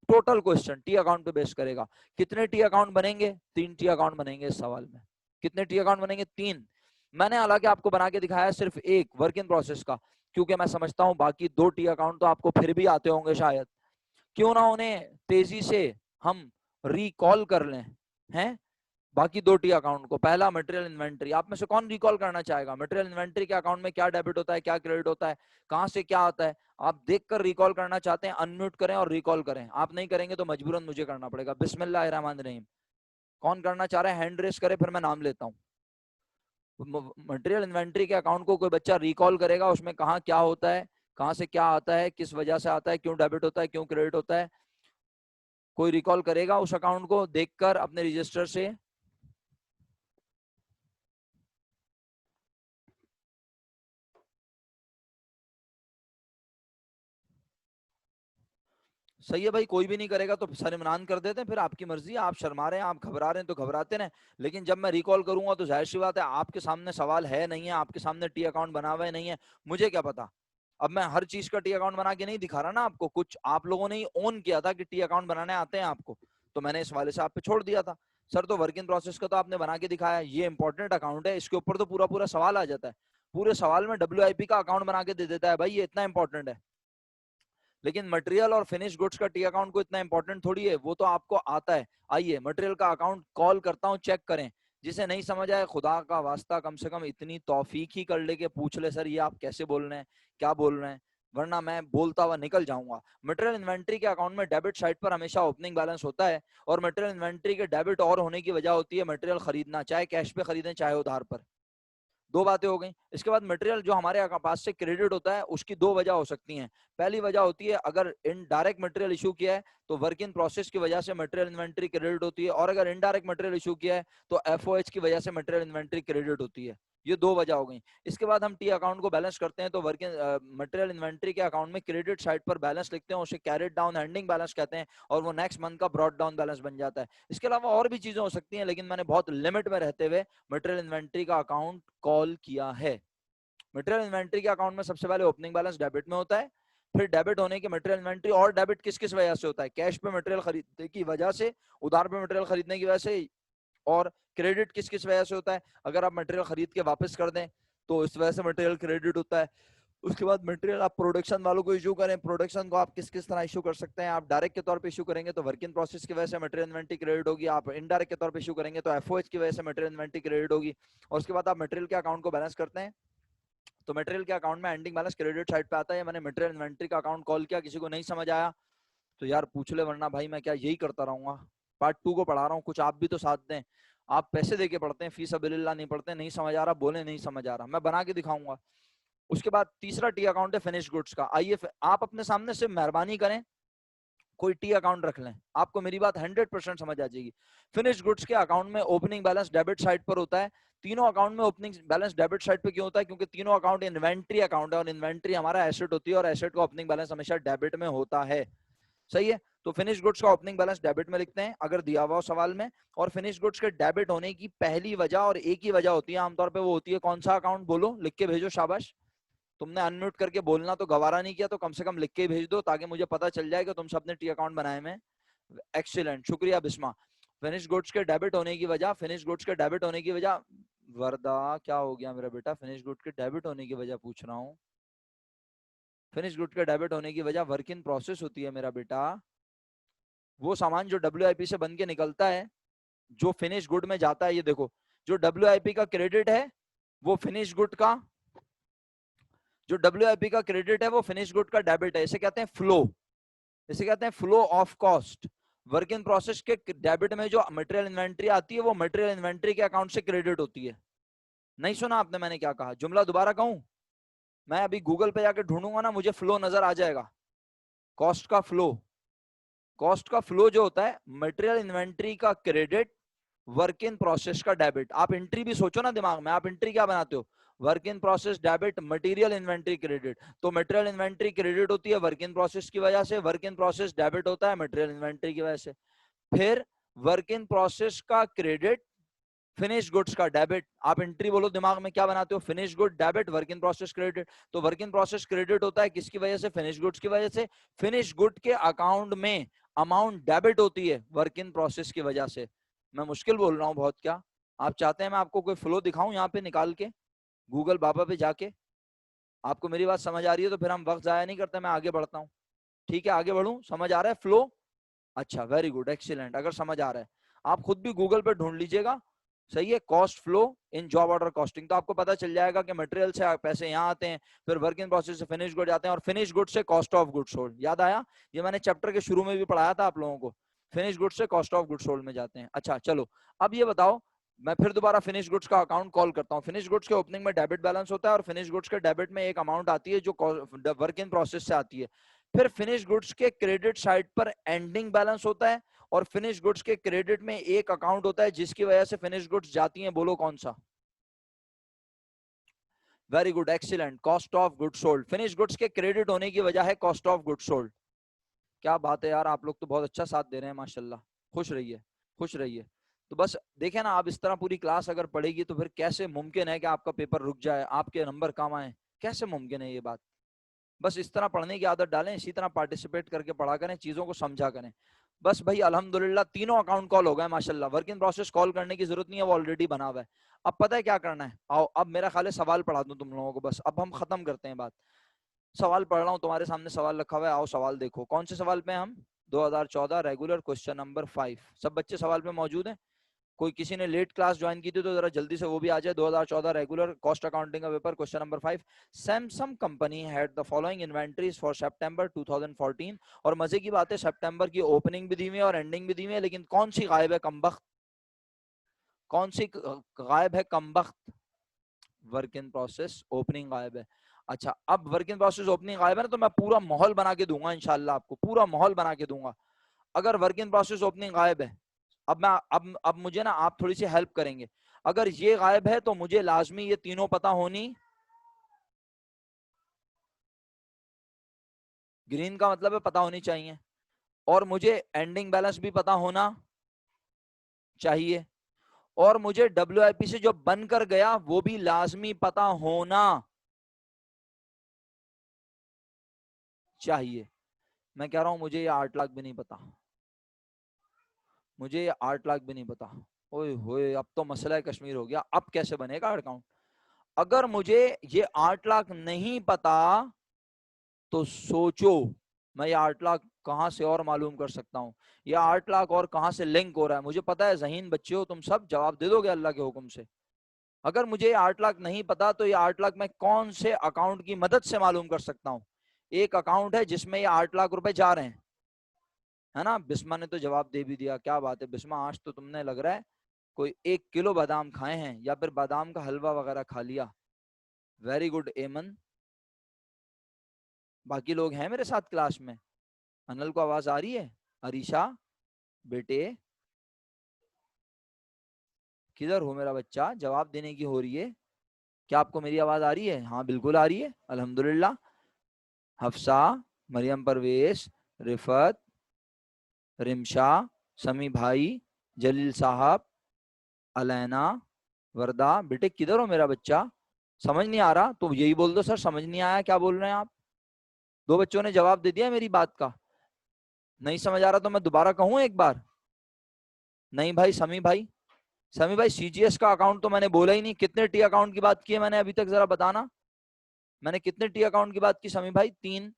Speaker 1: टोटल क्वेश्चन टी अकाउंट पे बेस करेगा। कितने टी अकाउंट बनेंगे, 3 टी अकाउंट बनेंगे इस सवाल में। कितने टी अकाउंट बनेंगे, 3। मैंने हालांकि आपको बना के दिखाया सिर्फ एक वर्क इन प्रोसेस का, क्योंकि मैं समझता हूं बाकी 2 टी अकाउंट तो आपको फिर भी आते होंगे शायद, क्यों ना उन्हें तेजी से हम रिकॉल कर लें हैं। बाकी 2 टी अकाउंट को, पहला मटेरियल इन्वेंट्री, आप में से कौन रिकॉल करना चाहेगा मटेरियल इन्वेंट्री के अकाउंट में क्या डेबिट होता है, क्या क्रेडिट होता है, कहां से क्या आता है। आप देखकर रिकॉल करना चाहते हैं, अनम्यूट करें और रिकॉल करें। आप नहीं करेंगे तो मजबूरन मुझे करना पड़ेगा। बिस्मिल्लाहिर्रहमानिर्रहीम, कौन करना चाह रहा है हैंड रेस करे, फिर मैं नाम लेता हूँ। मटेरियल इन्वेंट्री के अकाउंट को कोई बच्चा रिकॉल करेगा, उसमें कहाँ क्या होता है, कहाँ से क्या आता है, किस वजह से आता है, क्यों डेबिट होता है, क्यों क्रेडिट होता है, कोई रिकॉल करेगा उस अकाउंट को देखकर अपने रजिस्टर से। सही है भाई, कोई भी नहीं करेगा तो सर इमरान कर देते हैं, फिर आपकी मर्जी, आप शर्मा रहे हैं, आप घबरा रहे हैं तो घबराते रहे। लेकिन जब मैं रिकॉल करूंगा तो जाहिर सी बात है आपके सामने सवाल है नहीं है, आपके सामने टी अकाउंट बना हुआ है नहीं है, मुझे क्या पता। अब मैं हर चीज का टी अकाउंट बना के नहीं दिखा रहा ना आपको, कुछ आप लोगों ने ही ओन किया था कि टी अकाउंट बनाने आते हैं आपको, तो मैंने इस वाले से आप पे छोड़ दिया था। सर तो वर्क इन प्रोसेस का तो आपने बना के दिखाया, ये इंपॉर्टेंट अकाउंट है, इसके ऊपर तो पूरा पूरा सवाल आ जाता है, पूरे सवाल में डब्ल्यू का अकाउंट बना के दे देता है भाई, ये इतना इंपॉर्टेंट है। लेकिन मटेरियल और फिनिश गुड्स का टी अकाउंट को इतना इंपॉर्टेंट थोड़ी है, वो तो आपको आता है। आइए मटेरियल का अकाउंट कॉल करता हूँ, चेक करें। जिसे नहीं समझ आए खुदा का वास्ता कम से कम इतनी तौफीक ही कर ले के पूछ ले सर ये आप कैसे बोल रहे हैं, क्या बोल रहे हैं। वरना मैं बोलता हुआ निकल जाऊंगा। मटेरियल इन्वेंट्री के अकाउंट में डेबिट साइड पर हमेशा ओपनिंग बैलेंस होता है, और मटेरियल इन्वेंट्री के डेबिट और होने की वजह होती है मटेरियल खरीदना, चाहे कैश पे खरीदें चाहे उधार पर। दो बातें हो गई। इसके बाद मटेरियल जो हमारे पास से क्रेडिट होता है उसकी दो वजह हो सकती हैं। पहली वजह होती है अगर इनडायरेक्ट मटेरियल इशू किया है तो वर्क इन प्रोसेस की वजह से मटेरियल इन्वेंट्री क्रेडिट होती है, और अगर इनडायरेक्ट मटेरियल इशू किया है तो एफओएच की वजह से मटेरियल इन्वेंट्री क्रेडिट होती है। ये दो वजह हो गई। इसके बाद हम टी अकाउंट को बैलेंस करते हैं तो वर्क मटेरियल इन्वेंट्री के अकाउंट में क्रेडिट साइड पर बैलेंस लिखते हैं, उसे कैरेट डाउन एंडिंग बैलेंस कहते हैं, और वो नेक्स्ट मंथ का ब्रॉड डाउन बैलेंस बन जाता है। इसके अलावा और भी चीजें हो सकती हैं, लेकिन मैंने बहुत लिमिट में रहते हुए मटेरियल इन्वेंट्री का अकाउंट कॉल किया है। मटेरियल इन्वेंट्री के अकाउंट में सबसे पहले ओपनिंग बैलेंस डेबिट में होता है, फिर डेबिट होने के मटेरियल इन्वेंट्री, और डेबिट किस किस वजह से होता है? कैश पे मटेरियल खरीदने की वजह से, उधार पे मटेरियल खरीदने की वजह से, और क्रेडिट किस किस वजह से होता है? अगर आप मटेरियल खरीद के वापस कर दें तो इस वजह से मटेरियल क्रेडिट होता है। उसके बाद मटेरियल आप प्रोडक्शन वालों को इशू करें, प्रोडक्शन को आप किस किस तरह इशू कर सकते हैं? आप डायरेक्ट के तौर पे इशू करेंगे तो वर्क इन प्रोसेस की वजह से मटेरियल इन्वेंट्री क्रेडिट होगी, आप इनडायरेक्ट के तौर पे इशू करेंगे तो एफओएच की वजह से मटेरियल इन्वेंट्री क्रेडिट होगी। और उसके बाद आप मटेरियल के अकाउंट को बैलेंस करते हैं तो मटेरियल के अकाउंट में एंडिंग बैलेंस क्रेडिट साइड पे आता है। मैंने मटेरियल इन्वेंट्री का अकाउंट कॉल किया, किसी को नहीं समझ आया तो यार पूछ ले, वरना भाई मैं क्या यही करता रहूंगा? पार्ट 2 को पढ़ा रहा हूँ, कुछ आप भी तो साथ दें। आप पैसे देके पढ़ते हैं, फीस अबिलिल्लाह नहीं पढ़ते। नहीं समझ आ रहा बोले नहीं समझ आ रहा, मैं बना के दिखाऊंगा। उसके बाद तीसरा टी अकाउंट है फिनिश गुड्स का। आइए आप अपने सामने से मेहरबानी करें कोई टी अकाउंट रख लें, आपको मेरी बात 100% समझ आ जाएगी। फिनिश गुड्स के अकाउंट में ओपनिंग बैलेंस डेबिट साइड पर होता है। तीनों अकाउंट में ओपनिंग बैलेंस डेबिट साइड पे क्यों होता है? क्योंकि तीनों अकाउंट इन्वेंट्री अकाउंट है, और इन्वेंट्री हमारा एसेट होती है, और एसेट का ओपनिंग बैलेंस हमेशा डेबिट में होता है। सही है, तो फिनिश गुड्स का ओपनिंग बैलेंस डेबिट में लिखते हैं अगर दिया हुआ हो सवाल में। और फिनिश गुड्स के डेबिट होने की पहली वजह और एक ही वजह होती है आमतौर पे, वो होती है कौन सा अकाउंट? बोलो, लिख के भेजो, शाबाश। तुमने अनम्यूट करके बोलना तो गवारा नहीं किया, तो कम से कम लिख के ही भेज दो ताकि मुझे पता चल जाए कि तुम सबने टी अकाउंट बनाए में। एक्सीलेंट, शुक्रिया बिस्मा। फिनिश गुड्स के डेबिट होने की वजह, फिनिश गुड्स के डेबिट होने की वजह, वर्दा क्या हो गया मेरा बेटा? फिनिश गुड के डेबिट होने की वजह पूछ रहा हूँ। फिनिश गुड के डेबिट होने की वजह वर्क इन प्रोसेस होती है मेरा बेटा। वो सामान जो डब्ल्यूआईपी से बन के निकलता है, जो फिनिश गुड में जाता है, ये देखो जो डब्ल्यूआईपी का क्रेडिट है वो फिनिश गुड का, जो डब्ल्यूआईपी का क्रेडिट है वो फिनिश गुड का डेबिट है। इसे कहते हैं फ्लो, इसे कहते हैं flow of cost. Work in process के डेबिट में जो मटेरियल इन्वेंट्री आती है वो मटेरियल इन्वेंट्री के अकाउंट से क्रेडिट होती है। नहीं सुना आपने मैंने क्या कहा? जुमला दोबारा कहूं? मैं अभी गूगल पे जाके ढूंढूंगा ना, मुझे फ्लो नजर आ जाएगा। कॉस्ट का फ्लो, कॉस्ट का फ्लो जो होता है मटेरियल इन्वेंट्री का क्रेडिट, वर्क इन प्रोसेस का डेबिट। आप एंट्री भी सोचो ना दिमाग में, आप एंट्री क्या बनाते हो? Work in process debit, material inventory credit. तो मटेरियल इन्वेंट्री क्रेडिट होती है वर्क इन प्रोसेस की वजह से, वर्क इन प्रोसेस डेबिट होता है मटेरियल इन्वेंट्री की वजह से। फिर वर्क इन प्रोसेस का क्रेडिट, फिनिश गुड्स का डेबिट। आप एंट्री बोलो दिमाग में क्या बनाते हो? Finish good debit, work in process credit. तो वर्क इन प्रोसेस क्रेडिट होता है किसकी वजह से? फिनिश गुड्स की वजह से। फिनिश गुड के अकाउंट में अमाउंट डेबिट होती है वर्क इन प्रोसेस की वजह से। मैं मुश्किल बोल रहा हूँ बहुत क्या? आप चाहते हैं मैं आपको कोई फ्लो दिखाऊं यहाँ पे निकाल के, गूगल बाबा पे जाके? आपको मेरी बात समझ आ रही है तो फिर हम वक्त जाया नहीं करते, मैं आगे बढ़ता हूँ। ठीक है, आगे बढ़ूं? समझ आ रहा है फ्लो? अच्छा, वेरी गुड, एक्सीलेंट। अगर समझ आ रहा है आप खुद भी गूगल पे ढूंढ लीजिएगा। सही है, cost flow in job order costing, तो आपको पता चल जाएगा कि मटेरियल से पैसे यहाँ आते हैं, फिर वर्क इन प्रोसेस से फिनिश गुड जाते हैं, और फिनिश गुड से कॉस्ट ऑफ गुड सोल्ड। याद आया? ये मैंने चैप्टर के शुरू में भी पढ़ाया था आप लोगों को। फिनिश गुड से कॉस्ट ऑफ गुड सोल्ड में जाते हैं। अच्छा चलो, अब ये बताओ, मैं फिर दोबारा फिनिश गुड्स का अकाउंट कॉल करता हूँ। फिनिश गुड्स के ओपनिंग में डेबिट बैलेंस होता है, और फिनिश गुड्स के डेबिट में एक अमाउंट आती है जो वर्क इन प्रोसेस से आती है। फिर फिनिश गुड्स के क्रेडिट साइड पर एंडिंग बैलेंस होता है, और फिनिश गुड्स के क्रेडिट में एक अकाउंट होता है जिसकी वजह से फिनिश गुड्स जाती हैं। बोलो कौन सा? Very good, excellent, cost of good sold. Finish goods के क्रेडिट होने की वजह है कॉस्ट ऑफ गुड सोल्ड। क्या बात है यार, आप लोग तो बहुत अच्छा साथ दे रहे हैं माशाल्लाह। खुश रहिए, खुश रहिए। तो बस देखे ना, आप इस तरह पूरी क्लास अगर पढ़ेगी तो फिर कैसे मुमकिन है कि आपका पेपर रुक जाए, आपके नंबर कम आए? कैसे मुमकिन है ये बात? बस इस तरह पढ़ने की आदत डालें, इसी तरह पार्टिसिपेट करके पढ़ा करें, चीजों को समझा करें। बस भाई अल्हम्दुलिल्लाह तीनों अकाउंट कॉल हो गए माशाल्लाह। वर्क इन प्रोसेस कॉल करने की जरूरत नहीं है, वो ऑलरेडी बना हुआ है। अब पता है क्या करना है? आओ अब मेरा ख्याल है सवाल पढ़ा दूं तुम लोगों को, बस अब हम खत्म करते हैं बात। सवाल पढ़ रहा हूँ, तुम्हारे सामने सवाल रखा हुआ है, आओ सवाल देखो। कौन से सवाल पे हम? 2014 रेगुलर क्वेश्चन नंबर 5। सब बच्चे सवाल पे मौजूद हैं? कोई किसी ने लेट क्लास ज्वाइन की थी तो जरा जल्दी से वो भी आ जाए। 2014 रेगुलर कॉस्ट अकाउंटिंग का paper, question number 5। Samsung company had the following inventories for सितंबर 2014। और मजे की बात है, सितंबर की ओपनिंग भी दी हुई है और एंडिंग भी दी हुई है, लेकिन कौन सी गायब है कमबख्त? कौन सी गायब है कमबख्त? वर्क इन प्रोसेस ओपनिंग गायब है। अच्छा, अब वर्क इन प्रोसेस ओपनिंग गायब है ना, तो मैं पूरा माहौल बना के दूंगा इंशाल्लाह, आपको पूरा माहौल बना के दूंगा। अगर वर्क इन प्रोसेस ओपनिंग गायब है, अब मुझे ना आप थोड़ी सी हेल्प करेंगे। अगर ये गायब है तो मुझे लाजमी ये तीनों पता होनी। ग्रीन का मतलब है पता होनी चाहिए, और मुझे एंडिंग बैलेंस भी पता होना चाहिए, और मुझे डब्ल्यूआईपी से जो बनकर गया वो भी लाजमी पता होना चाहिए। मैं कह रहा हूं मुझे ये 8 लाख भी नहीं पता, मुझे ये 8 लाख भी नहीं पता। ओए होए, अब तो मसला है कश्मीर हो गया। अब कैसे बनेगा अकाउंट? अगर मुझे ये 8 लाख नहीं पता तो सोचो मैं ये 8 लाख कहां से और मालूम कर सकता हूँ? ये 8 लाख और कहां से लिंक हो रहा है? मुझे पता है ज़हीन बच्चे हो तुम सब, जवाब दे दोगे अल्लाह के हुक्म से। अगर मुझे ये 8 लाख नहीं पता तो ये 8 लाख मैं कौन से अकाउंट की मदद से मालूम कर सकता हूँ? एक अकाउंट है जिसमें ये 8 लाख रुपए जा रहे हैं, है ना? बिस्मा ने तो जवाब दे भी दिया, क्या बात है बिस्मा, आज तो तुमने लग रहा है कोई 1 किलो बादाम खाए हैं या फिर बादाम का हलवा वगैरह खा लिया। वेरी गुड एमन। बाकी लोग हैं मेरे साथ क्लास में? अनल को आवाज आ रही है? अरीशा बेटे किधर हो मेरा बच्चा? जवाब देने की हो रही है। क्या आपको मेरी आवाज आ रही है? हाँ बिल्कुल आ रही है, अल्हम्दुलिल्लाह। हफ्सा, मरियम परवेश, रिफत, रिमशा, समी भाई, जलील साहब, अलैना, वरदा। बेटे किधर हो मेरा बच्चा? समझ नहीं आ रहा तो यही बोल दो सर समझ नहीं आया, क्या बोल रहे हैं आप? दो बच्चों ने जवाब दे दिया मेरी बात का। नहीं समझ आ रहा तो मैं दोबारा कहूं एक बार? नहीं भाई, समी भाई, समी भाई सीजीएस का अकाउंट तो मैंने बोला ही नहीं। कितने टी अकाउंट की बात की है मैंने अभी तक, जरा बताना। मैंने कितने टी अकाउंट की बात की समी भाई? 3।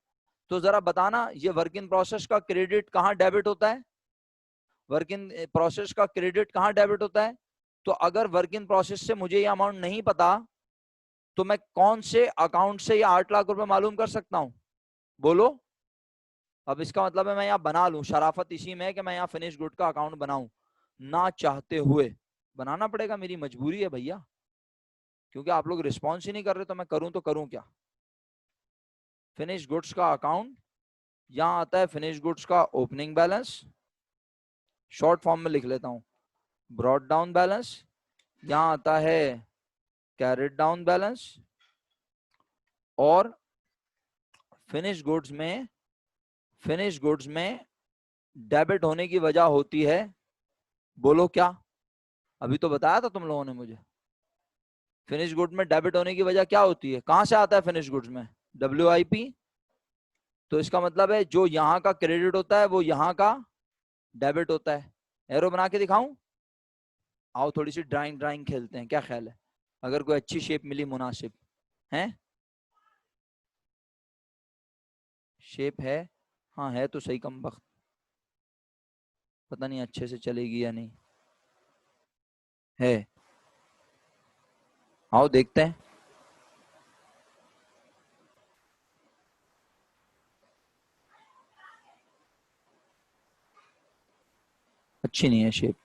Speaker 1: तो जरा बताना ये वर्क इन प्रोसेस का क्रेडिट कहाँ डेबिट होता है? वर्क इन प्रोसेस का क्रेडिट कहाँ डेबिट होता है? तो अगर वर्क इन प्रोसेस से मुझे ये अमाउंट नहीं पता तो मैं कौन से अकाउंट से ये 8 लाख रुपए मालूम कर सकता हूँ? बोलो। अब इसका मतलब है मैं यहाँ बना लूं, शराफत इसी में है कि मैं यहाँ फिनिश गुड का अकाउंट बनाऊं ना चाहते हुए। बनाना पड़ेगा, मेरी मजबूरी है भैया, क्योंकि आप लोग रिस्पॉन्स ही नहीं कर रहे तो मैं करूं तो करूं क्या? फिनिश गुड्स का अकाउंट, यहाँ आता है फिनिश गुड्स का ओपनिंग बैलेंस, शॉर्ट फॉर्म में लिख लेता हूँ ब्रॉड डाउन बैलेंस। यहाँ आता है कैरेट डाउन बैलेंस। और फिनिश गुड्स में, फिनिश गुड्स में डेबिट होने की वजह होती है, बोलो क्या? अभी तो बताया था तुम लोगों ने मुझे। फिनिश गुड में डेबिट होने की वजह क्या होती है? कहां से आता है फिनिश गुड्स में? डब्ल्यूआईपी। तो इसका मतलब है जो यहाँ का क्रेडिट होता है वो यहाँ का डेबिट होता है। एरो बना के दिखाऊं? आओ थोड़ी सी ड्राइंग ड्राइंग खेलते हैं, क्या ख्याल है? अगर कोई अच्छी शेप मिली मुनासिब है। शेप है? हाँ है तो सही, कम वक्त पता नहीं अच्छे से चलेगी या नहीं। है, आओ देखते हैं। अच्छी नहीं है शेप।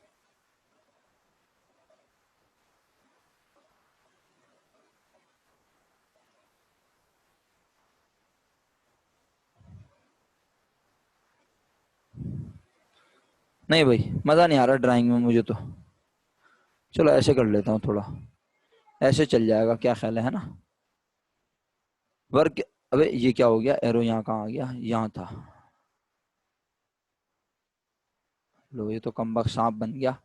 Speaker 1: नहीं भाई, मजा नहीं आ रहा ड्राइंग में मुझे तो। चलो ऐसे कर लेता हूँ थोड़ा, ऐसे चल जाएगा, क्या ख्याल है ना? वर्क, अबे ये क्या हो गया? एरो यहाँ कहाँ आ गया? यहाँ था। लो ये तो कमबख्त सांप बन गया।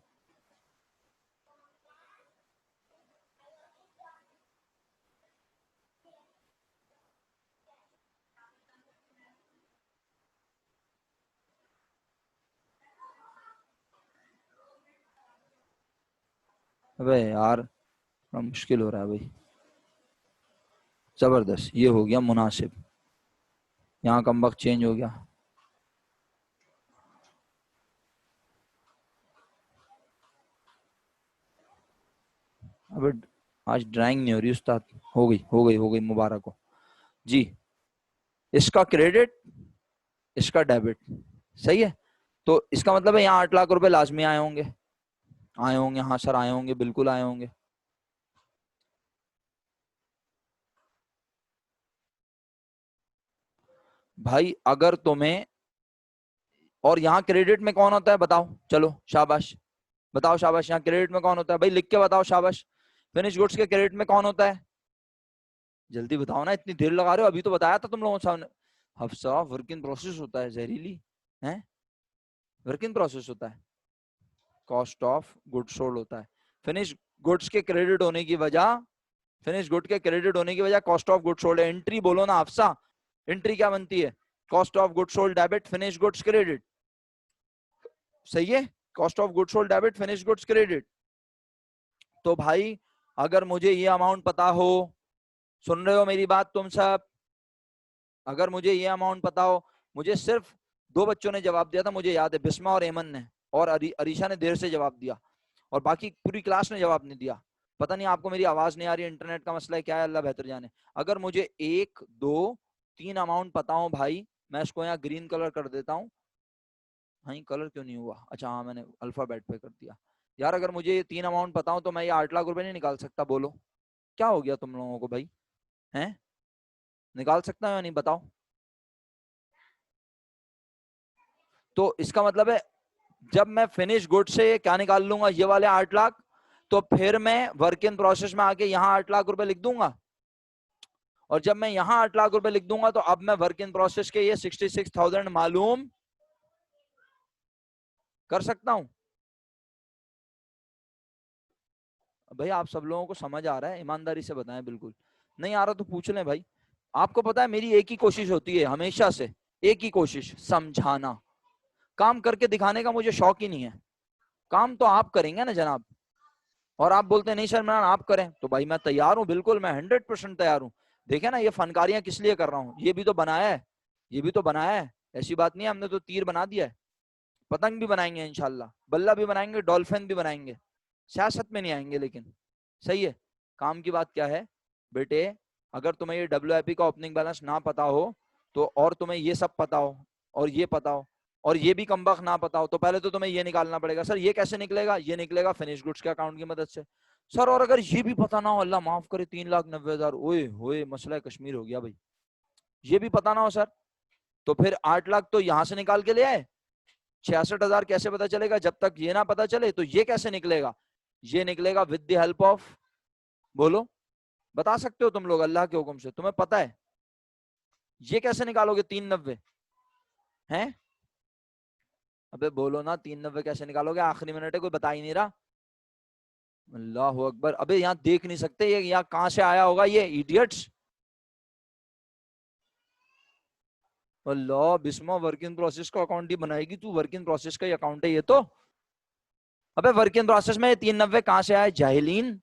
Speaker 1: अबे यार बड़ा मुश्किल हो रहा है भाई। जबरदस्त, ये हो गया मुनासिब। यहाँ कमबख्त चेंज हो गया। अब आज ड्राइंग नहीं हो रही उस्ताद। हो गई मुबारक हो जी। इसका क्रेडिट, इसका डेबिट, सही है। तो इसका मतलब है यहाँ 8 लाख रुपए लाजमी आए होंगे। आए होंगे, हाँ सर आए होंगे, बिल्कुल आए होंगे। भाई अगर तुम्हें, और यहाँ क्रेडिट में कौन होता है बताओ, चलो शाबाश, बताओ शाबाश, यहाँ क्रेडिट में कौन होता है भाई, लिख के बताओ शाबाश। फिनिश गुड्स के क्रेडिट में कौन होता है, जल्दी बताओ ना, इतनी देर लगा रहे हो, अभी तो बताया था तुम लोगों के सामने। हफ्सा वर्क इन प्रोसेस होता है, जहरीली है, वर्क इन प्रोसेस होता है, कॉस्ट ऑफ गुड सोल्ड होता है। फिनिश गुड्स के क्रेडिट होने की वजह, फिनिश गुड के क्रेडिट होने की वजह कॉस्ट ऑफ गुड सोल्ड है। एंट्री बोलो ना हफ्सा, एंट्री क्या बनती है, cost of good sold debit finish goods credit, सही है, cost of good sold debit finish goods credit. तो भाई अगर मुझे ये अमाउंट पता हो, सुन रहे हो मेरी बात तुम सब, अगर मुझे ये अमाउंट पता हो, मुझे सिर्फ 2 बच्चों ने जवाब दिया था मुझे याद है, बिस्मा और एमन ने, और अरीशा ने देर से जवाब दिया, और बाकी पूरी क्लास ने जवाब नहीं दिया। पता नहीं आपको मेरी आवाज नहीं आ रही, इंटरनेट का मसला है क्या है, अल्लाह बेहतर जाने। अगर मुझे 1 2 3 अमाउंट पता हो भाई, मैं इसको यहाँ ग्रीन कलर कर देता हूँ। हाँ कलर क्यों नहीं हुआ, अच्छा हाँ मैंने अल्फाबेट पे कर दिया। यार अगर मुझे ये 3 अमाउंट पता हो तो मैं ये 8 लाख रुपए नहीं निकाल सकता, बोलो क्या हो गया तुम लोगों को भाई, हैं, निकाल सकता है या नहीं बताओ। तो इसका मतलब है जब मैं फिनिश गुड से क्या निकाल लूंगा, ये वाले 8 लाख, तो फिर मैं वर्क इन प्रोसेस में आके यहाँ 8 लाख रुपए लिख दूंगा, और जब मैं यहाँ 8 लाख रुपए लिख दूंगा तो अब मैं वर्क इन प्रोसेस के ये 66,000 मालूम कर सकता हूं। भाई आप सब लोगों को समझ आ रहा है, ईमानदारी से बताएं, बिल्कुल नहीं आ रहा तो पूछ लें भाई। आपको पता है मेरी एक ही कोशिश होती है हमेशा से, एक ही कोशिश, समझाना। काम करके दिखाने का मुझे शौक ही नहीं है, काम तो आप करेंगे ना जनाब, और आप बोलते हैं नहीं सर इमरान आप करें, तो भाई मैं तैयार हूं, बिल्कुल मैं 100% तैयार हूं। देखे ना ये फनकारियां किस लिए कर रहा हूँ, ये भी तो बनाया है, ये भी तो बनाया है, ऐसी बात नहीं है, हमने तो तीर बना दिया है, पतंग भी बनाएंगे इंशाल्लाह, बल्ला भी बनाएंगे, डॉल्फिन भी बनाएंगे, सियासत में नहीं आएंगे लेकिन, सही है। काम की बात क्या है बेटे, अगर तुम्हें ये WIP का ओपनिंग बैलेंस ना पता हो तो, और तुम्हें ये सब पता हो, और ये पता हो, और ये भी कमबख्त ना पता हो, तो पहले तो तुम्हें ये निकालना पड़ेगा। सर ये कैसे निकलेगा, ये निकलेगा फिनिश गुड्स के अकाउंट की मदद से। सर और अगर ये भी पता ना हो, अल्लाह माफ करे, 3,90,000, ओए होए मसला कश्मीर हो गया भाई, ये भी पता ना हो सर, तो फिर 8 लाख तो यहां से निकाल के ले आए, 66,000 कैसे पता चलेगा जब तक ये ना पता चले, तो ये कैसे निकलेगा, ये निकलेगा विद द हेल्प ऑफ, बोलो बता सकते हो तुम लोग अल्लाह के हुक्म से, तुम्हें पता है ये कैसे निकालोगे 390 हैं, अबे बोलो ना 390 कैसे निकालोगे, आखिरी मिनट है कोई बता ही नहीं रहा। अल्लाह अकबर, अबे यहाँ देख नहीं सकते, ये यहाँ कहां से आया होगा ये idiots. Allah Bisma work in process का अकाउंट ही बनाएगी तू, वर्क इन प्रोसेस का ही अकाउंट है ये तो। अबे वर्क इन प्रोसेस में 390 कहां से आया जाहिलीन,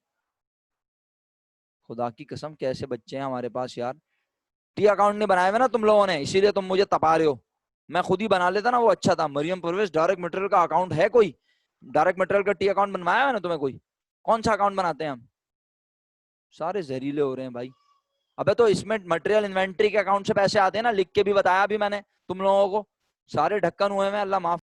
Speaker 1: खुदा की कसम कैसे बच्चे हैं हमारे पास यार। टी अकाउंट नहीं बनाए हुए ना तुम लोगों ने, इसीलिए तुम मुझे तपा रहे हो, मैं खुद ही बना लेता ना वो अच्छा था। मरियम परवेज डायरेक्ट मटेरियल का अकाउंट है कोई, डायरेक्ट मटेरियल का टी अकाउंट बनवाया है ना तुम्हें कोई, कौन सा अकाउंट बनाते हैं हम, सारे जहरीले हो रहे हैं भाई। अबे तो इसमें मटेरियल इन्वेंट्री के अकाउंट से पैसे आते हैं ना, लिख के भी बताया भी मैंने तुम लोगों को, सारे ढक्कन हुए हैं, अल्लाह माफ